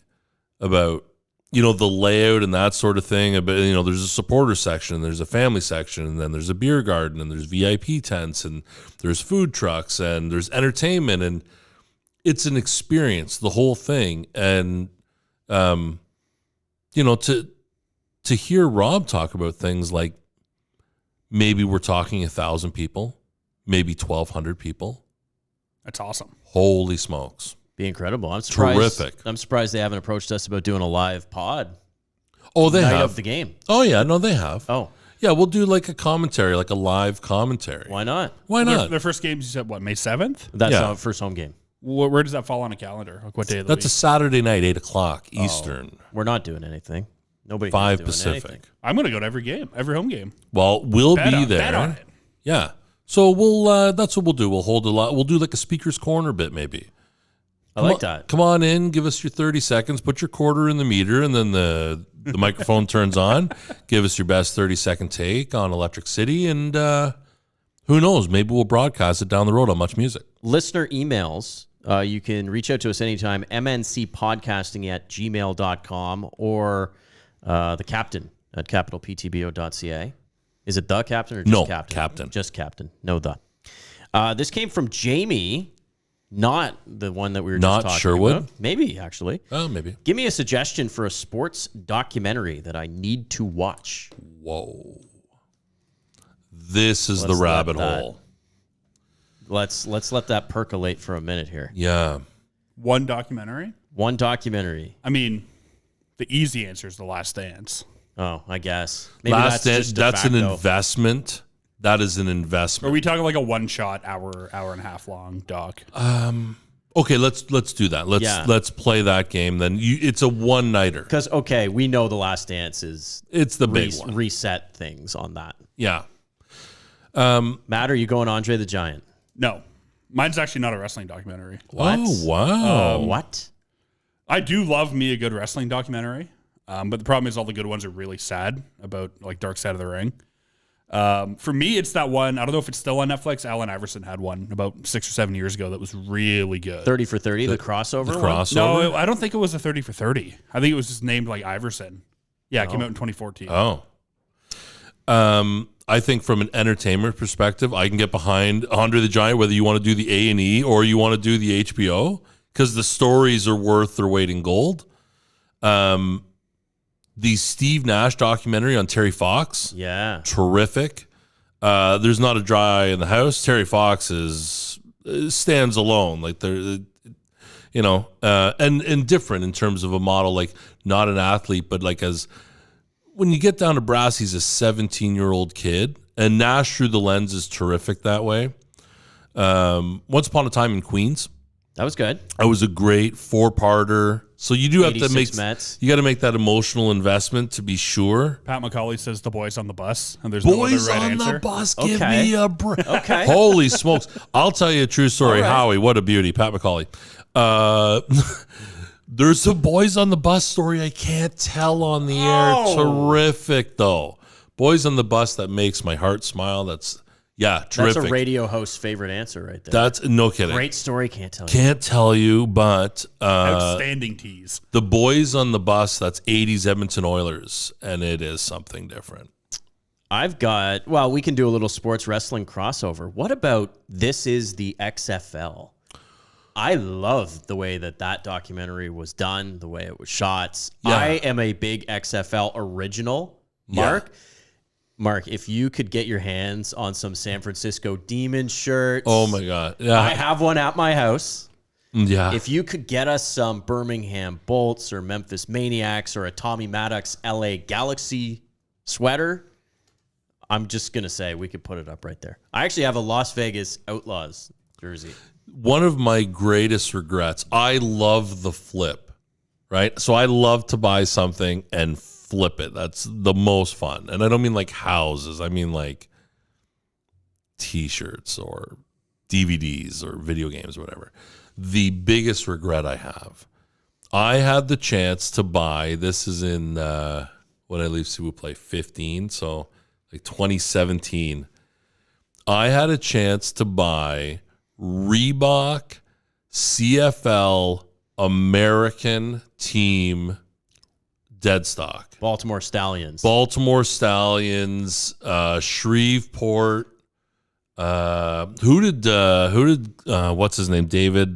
about the layout and that sort of thing. But there's a supporter section, there's a family section, and then there's a beer garden, and there's VIP tents, and there's food trucks, and there's entertainment, and it's an experience, the whole thing. And to hear Rob talk about things like maybe we're talking 1,000 people, maybe 1,200 people. That's awesome. Holy smokes. Be incredible. I'm surprised. Terrific. I'm surprised they haven't approached us about doing a live pod. Oh, they night have. of the game. Oh, yeah. No, they have. Oh, Yeah, we'll do like a commentary, like a live commentary. why not? Why not? Their first games, you said, what, May 7th? That's Yeah. our first home game. Where does that fall on a calendar? Like what day of the That's a week? Saturday night, 8 o'clock Eastern, We're not doing anything. Nobody 5 doing Pacific. anything. I'm going to go to every game, every home game. Well, we'll Bet be on- there. bet on it. Yeah. So we'll that's what we'll do. We'll hold a lot. We'll do like a speaker's corner bit maybe. I like that. Come on in, give us your 30 seconds, put your quarter in the meter, and then the microphone turns on. Give us your best 30-second take on Electric City, and who knows? Maybe we'll broadcast it down the road on Much Music. Listener emails. You can reach out to us anytime, mncpodcasting@gmail.com or the captain at capitalptbo.ca. Is it the captain or just No, captain? captain. Just captain. No, the. This came from Jamie, not the one that we were Not just talking Sherwood? about. Maybe, actually. Oh, maybe. Give me a suggestion for a sports documentary that I need to watch. Whoa. This is Let's the let rabbit that- hole. Let's let that percolate for a minute here. Yeah. One documentary? One documentary. I mean, the easy answer is The Last Dance. Oh, I guess. Maybe Last that's just Dance, that's an de facto. investment. That is an Are investment. we talking like a one-shot, hour and a half long doc? Okay, let's do that. Let's play that game. Then it's a one-nighter. Because, okay, we know The Last Dance is It's the big one. reset things on that. Yeah. Matt, are you going Andre the Giant? No. Mine's actually not a wrestling documentary. What? Oh, wow. What? I do love me a good wrestling documentary, but the problem is all the good ones are really sad about like Dark Side of the Ring. For me, it's that one. I don't know if it's still on Netflix. Allen Iverson had one about 6 or 7 years ago that was really good. 30 for 30, the crossover The one? crossover? No, I don't think it was a 30 for 30. I think it was just named like Iverson. Yeah, it came out in 2014. Oh. I think from an entertainment perspective, I can get behind Andre the Giant, whether you want to do the A&E or you want to do the HBO, because the stories are worth their weight in gold. The Steve Nash documentary on Terry Fox, Yeah. terrific. There's not a dry eye in the house. Terry Fox stands alone, like they're, and different in terms of a model, like not an athlete, but like as when you get down to brass, he's a 17-year-old kid, and Nash through the lens is terrific that way. Once Upon a Time in Queens, That was good. that was a great 4-parter. So you do have to 86 make Mets. you got to make that emotional investment to be sure. Pat McCauley says The Boys on the Bus, and there's Boys no other right on answer. the bus, give Okay. me a break. Okay. Holy smokes. I'll tell you a true story. All right. Howie, what a beauty. Pat McCauley. There's a Boys on the Bus story I can't tell on the air. Terrific, though. Boys on the Bus, that makes my heart smile. Terrific. That's a radio host's favorite answer right there. That's no kidding. Great story, can't tell you. Can't tell you, but Outstanding tease. the Boys on the Bus, that's 80s Edmonton Oilers, and it is something different. I've got, well, we can do a little sports wrestling crossover. What about This Is the XFL? I love the way that documentary was done, the way it was shot. Yeah. I am a big XFL original, Mark. Mark, if you could get your hands on some San Francisco Demon shirts. Oh, my God. Yeah. I have one at my house. Yeah. If you could get us some Birmingham Bolts or Memphis Maniacs or a Tommy Maddox LA Galaxy sweater, I'm just going to say we could put it up right there. I actually have a Las Vegas Outlaws jersey. One of my greatest regrets, I love the flip, right? So I love to buy something and flip it. That's the most fun. And I don't mean like houses. I mean like T-shirts or DVDs or video games or whatever. The biggest regret I have, I had the chance to buy, this is in, when I leave Cebu play 15, so like 2017. I had a chance to buy Reebok CFL American team dead stock. Baltimore Stallions. Baltimore Stallions, Shreveport. Who did what's his name? David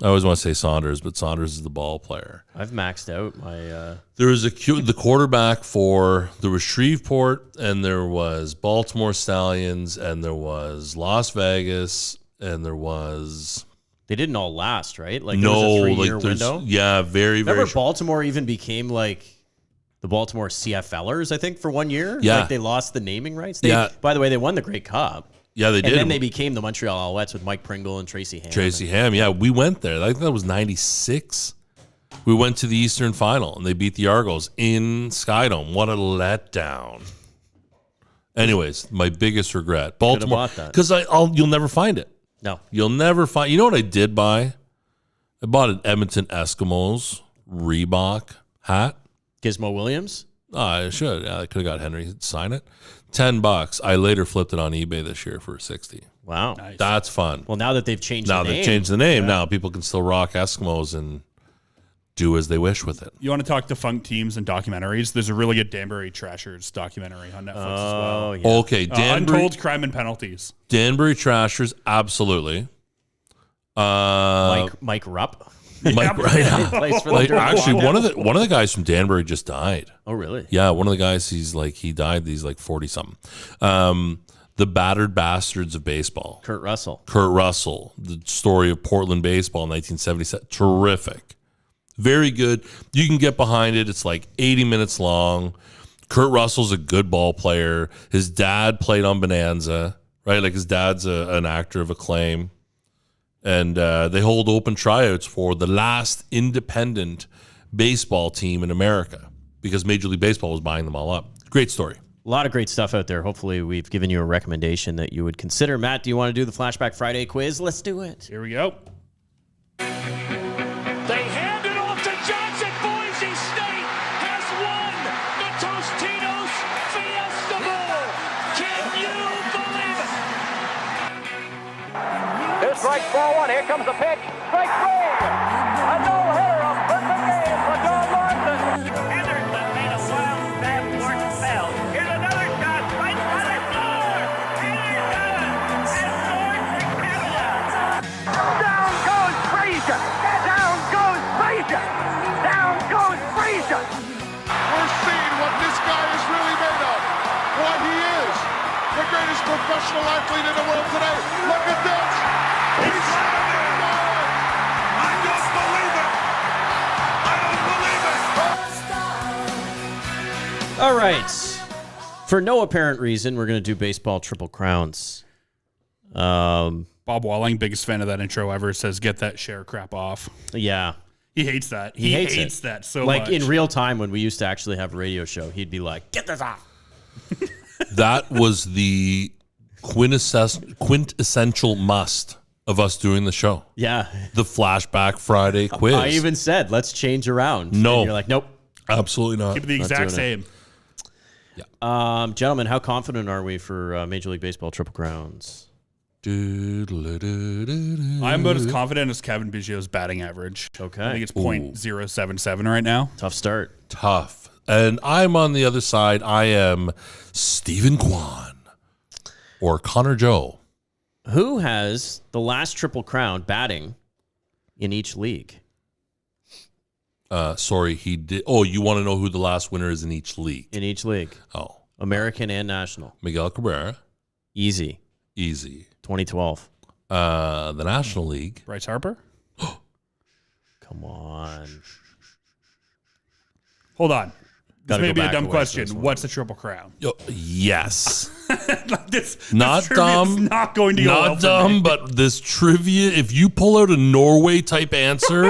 I always want to say Saunders, but Saunders is the ball player. I've maxed out my. There was the quarterback for, there was Shreveport, and there was Baltimore Stallions, and there was Las Vegas, and there was. They didn't all last, right? Like, No, there was a 3-year like there's, window. yeah, very, Remember very. Baltimore even became like the Baltimore CFLers, I think, for 1 year? Yeah. Like, they lost the naming rights. Yeah. By the way, they won the Grey Cup. Yeah, they And did. then they became the Montreal Alouettes with Mike Pringle and Tracy Ham. Tracy Ham, yeah, we went there. I think that was 96. We went to the Eastern Final, and they beat the Argos in Skydome. What a letdown. Anyways, my biggest regret. Baltimore. bought that. Because you'll never find it. No. You'll never find. You know what I did buy? I bought an Edmonton Eskimos Reebok hat. Gizmo Williams? Oh, I should. Yeah, I could have got Henry to sign it. $10. I later flipped it on eBay this year for 60. Wow. Nice. That's fun. Well, now that they've changed Now the name. they've changed the name. Now people can still rock Eskimos and do as they wish with it. You want to talk defunct teams and documentaries? There's a really good Danbury Trashers documentary on Netflix as well. Oh, yeah. Okay, Danbury, Untold Crime and Penalties. Danbury Trashers, absolutely. Mike Rupp. Mike, right? Plays for Like, the actually, one of the guys from Danbury just died. Oh, really? Yeah, one of the guys. He died. He's like 40 something. The Battered Bastards of Baseball. Kurt Russell. Kurt Russell, the story of Portland baseball in 1977. Terrific. Very good. You can get behind it. It's like 80 minutes long. Kurt Russell's a good ball player. His dad played on Bonanza, right? Like his dad's an actor of acclaim. And they hold open tryouts for the last independent baseball team in America because Major League Baseball was buying them all up. Great story. A lot of great stuff out there. Hopefully, we've given you a recommendation that you would consider. Matt, do you want to do the Flashback Friday quiz? Let's do it. Here we go. They hand it off to Johnson. Boise State has won the Tostitos Fiesta Bowl. Can you believe it? Here's strike ball one. Here comes the pitch. Strike three. A no-hitter, a perfect game for John Larson. Anderson made a wild stab towards the bell. Here's another shot right by the door. And he's got it. And scores for Canada. Down goes Frazier. Down goes Frazier. Down goes Frazier. We're seeing what this guy is really made of. What he is. The greatest professional athlete in the world today. Look at this. He's I don't believe it. I don't believe it. All right. For no apparent reason, we're going to do baseball triple crowns. Bob Walling, biggest fan of that intro ever, says, "Get that share crap off." Yeah. He hates that. He hates it. that so Like much. in real time when we used to actually have a radio show, he'd be like, "Get this off." That was the quintessential must of us doing the show. Yeah. The Flashback Friday quiz. I even said, let's change around. No. And you're like, nope. Absolutely not. Keep it the exact same. Gentlemen, how confident are we for Major League Baseball triple crowns? I'm about as confident as Kevin Biggio's batting average. Okay. I think it's .077 right now. Tough start. Tough. And I'm on the other side. I am Stephen Kwan or Connor Joe. Who has the last triple crown batting in each league? Sorry, he did. Oh, you want to know who the last winner is in each league? In each league. Oh, American and National. Miguel Cabrera. Easy. Easy. 2012. The National League. Bryce Harper? Come on. Hold on. This Gotta may go be a back dumb away question. from this one. What's the Triple Crown? Yes. This Not trivia is dumb. not going to go well Not for dumb, me. but this trivia, if you pull out a Norway type answer,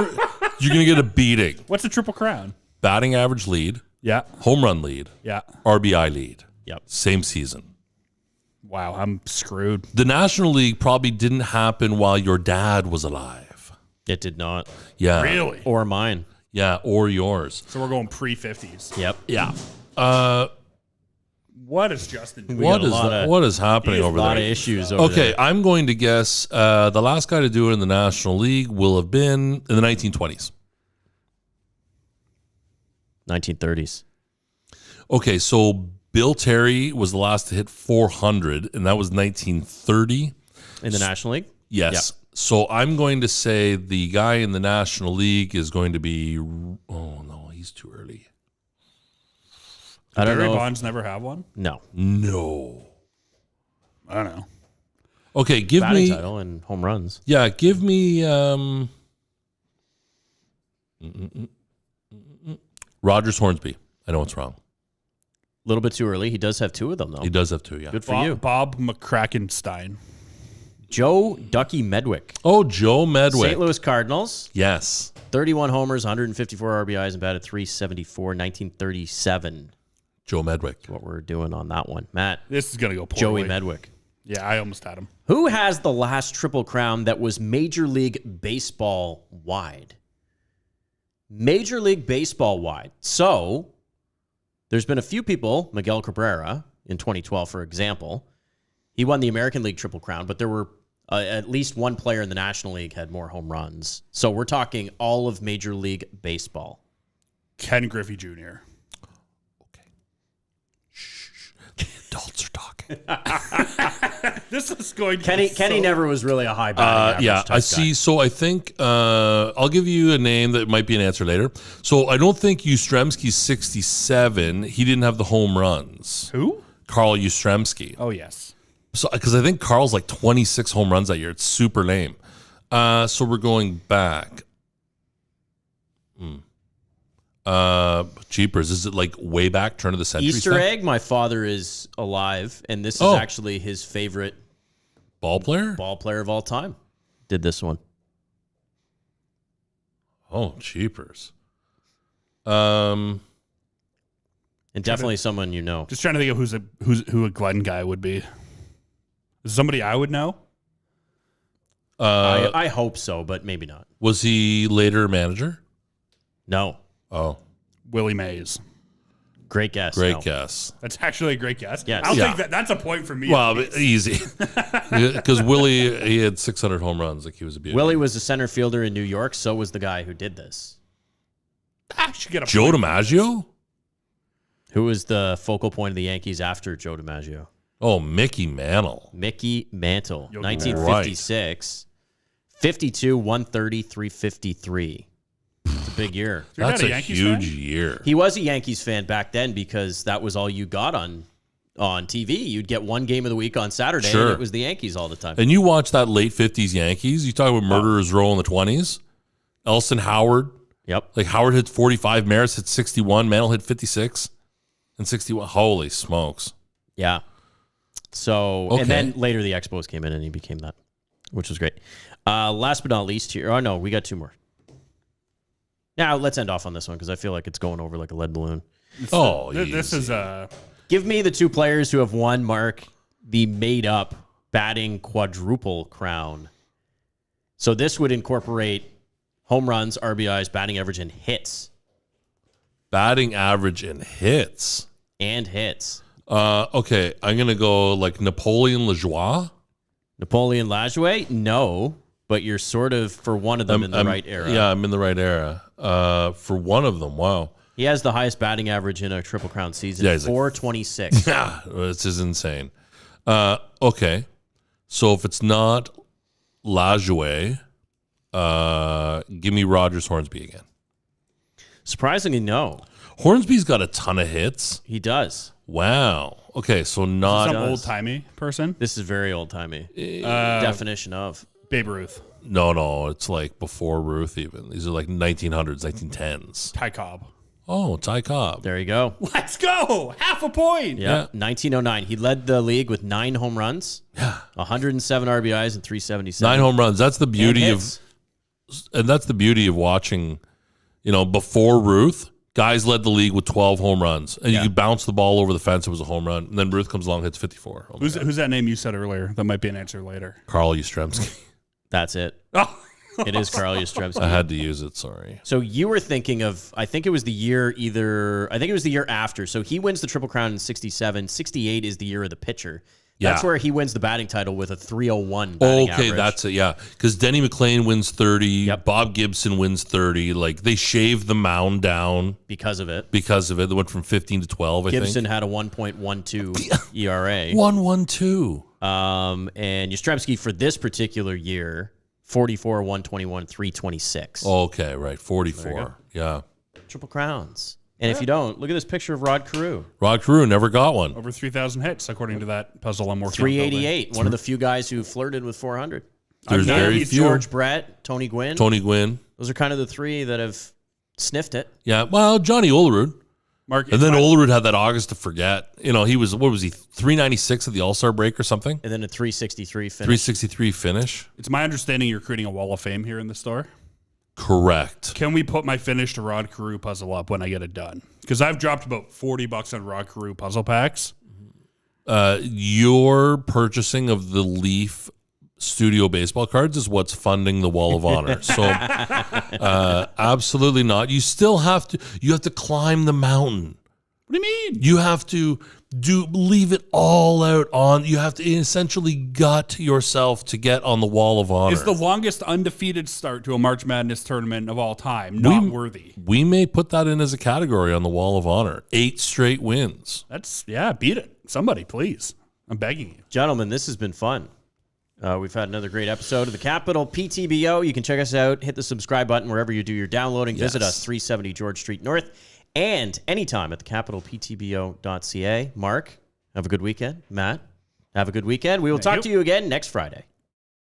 you're going to get a beating. What's the Triple Crown? Batting average lead, Yeah. home run lead, Yeah. RBI lead. Yep. Same season. Wow, I'm screwed. The National League probably didn't happen while your dad was alive. It did not. Yeah. Really? Or mine. Yeah, or yours. So we're going pre-50s. Yep. Yeah. What is Justin doing? What got a is lot that? of- What is happening over A lot there? of issues over Okay, there. I'm going to guess the last guy to do it in the National League will have been in the 1920s. 1930s. Okay, so Bill Terry was the last to hit 400, and that was 1930. In the National League? Yes. Yep. So I'm going to say the guy in the National League is going to be. Oh no, he's too early. I don't Barry know. Bonds never have one? No. No. I don't know. Okay, give Batting me. title and home runs. Yeah, give me. Rogers Hornsby. I know it's wrong. A little bit too early. He does have 2 of them, though. He does have 2. Yeah. Good for you. Bob McCrackenstein. Joe Ducky Medwick. Oh, Joe Medwick. St. Louis Cardinals. Yes. 31 homers, 154 RBIs, and batted .374, 1937. Joe Medwick. What we're doing on that one. Matt. This is going to go poorly. Joey Medwick. Yeah, I almost had him. Who has the last Triple Crown that was Major League Baseball wide? Major League Baseball wide. So, there's been a few people, Miguel Cabrera in 2012, for example. He won the American League Triple Crown, but there were at least one player in the National League had more home runs. So, we're talking all of Major League Baseball. Ken Griffey Jr. Okay. Shh. The adults are talking. This is going to Kenny never was really a high batting average Yeah, type I see. guy. So I think I'll give you a name that might be an answer later. So I don't think Yastrzemski's 67. He didn't have the home runs. Who? Carl Yastrzemski. Oh, yes. So because I think Carl's like 26 home runs that year. It's super lame. So we're going back. Jeepers. Is it like way back, turn of the century Easter stuff? egg, my father is alive, and this is Oh. actually his favorite Ball player? ball player of all time. Did this one. Oh, jeepers. And definitely someone you know. Just trying to think of who a Glenn guy would be. Is somebody I would know? I hope so, but maybe not. Was he later manager? No. Oh, Willie Mays. Great guess. great no. guess. That's actually a great guess. Yes. I'll Yeah. take that. That's a point for me. Well, but easy. Because Willie, he had 600 home runs. Like he was a beauty. Willie was a center fielder in New York. So was the guy who did this. I should get a Joe point. DiMaggio? Who was the focal point of the Yankees after Joe DiMaggio? Oh, Mickey Mantle. Mickey Mantle. You'll 1956. 52, 130, 353. It's a big year. You're not That's a a Yankees huge fan? year. He was a Yankees fan back then because that was all you got on TV. You'd get one game of the week on Saturday, Sure. and it was the Yankees all the time. And you watch that late 50s Yankees, you talk about Murderer's Row in the 20s. Elson Howard. Yep. Like Howard hit 45, Maris hit 61, Mantle hit 56 and 61. Holy smokes. Yeah. So, Okay. and then later the Expos came in and he became that, which was great. Last but not least here. Oh, no, we got 2 more. Now, let's end off on this one because I feel like it's going over like a lead balloon. Oh, This easy. is Give me the 2 players who have won, Mark, the made-up batting quadruple crown. So this would incorporate home runs, RBIs, batting average, and hits. Batting average and hits. And hits. Okay, I'm going to go like Napoleon Lajoie. Napoleon Lajoie? No, but you're sort of, for one of them, in the right era. Yeah, I'm in the right era. For one of them, wow. He has the highest batting average in a Triple Crown season, Yeah, he's like- 426. Yeah, this is insane. Okay, so if it's not Lajoie, give me Rogers Hornsby again. Surprisingly, no. Hornsby's got a ton of hits. He does. Wow. Okay, so not some old timey person. This is very old-timey. Definition of. Babe Ruth. no. It's like before Ruth. Even these are like 1900s, 1910s. Ty Cobb. Oh, Ty Cobb. There you go. Let's go. Half a point. Yeah. 1909. He led the league with 9 home runs. Yeah. 107 RBIs and 377. 9 home runs. That's the beauty And of, hits. and that's the beauty of watching. You know, before Ruth, guys led the league with 12 home runs, and you could bounce the ball over the fence. It was a home run, and then Ruth comes along, hits 54. Oh my God. Who's that name you said earlier? That might be an answer later. Carl Yastrzemski. That's it. Oh, It is Carl Yastrzemski. I had to use it. Sorry. So you were thinking of, I think it was the year after. So he wins the Triple Crown in 67. 68 is the year of the pitcher. That's Yeah. where he wins the batting title with a 301 batting Okay, average. that's it. Yeah, because Denny McLain wins 30. Yep. Bob Gibson wins 30. Like they shaved the mound down because of it. because of it. They went from 15 to 12. I Gibson think. had a 1.12 ERA. 1-1-2. And Yastrzemski for this particular year, 44, 121, 326. Okay, right. 44. Yeah. Triple crowns. And if you don't, look at this picture of Rod Carew. Rod Carew never got one. Over 3,000 hits, according to that puzzle I'm working on. 388. One of the few guys who flirted with 400. There's very few. George Brett, Tony Gwynn. Tony Gwynn. Those are kind of the three that have sniffed it. Yeah. Well, Johnny Olerud. Mark, And then Olerud had that August to forget. You know, he was, 396 at the All-Star break or something? And then a 363 finish. 363 finish. It's my understanding you're creating a wall of fame here in the store. Correct. Can we put my finish to Rod Carew puzzle up when I get it done? Because I've dropped about $40 on Rod Carew puzzle packs. Your purchasing of the Leaf studio baseball cards is what's funding the Wall of Honor. So absolutely not. You still have to climb the mountain. What do you mean? You have to leave it all out on. You have to essentially gut yourself to get on the Wall of Honor. It's the longest undefeated start to a March Madness tournament of all time. Not worthy. We may put that in as a category on the Wall of Honor. 8 straight wins. Beat it. Somebody, please. I'm begging you. Gentlemen, this has been fun. We've had another great episode of the Capital PTBO. You can check us out. Hit the subscribe button wherever you do your downloading. Yes. Visit us, 370 George Street North. And anytime at thecapitalptbo.ca. Mark, have a good weekend. Matt, have a good weekend. We will talk to you again next Friday.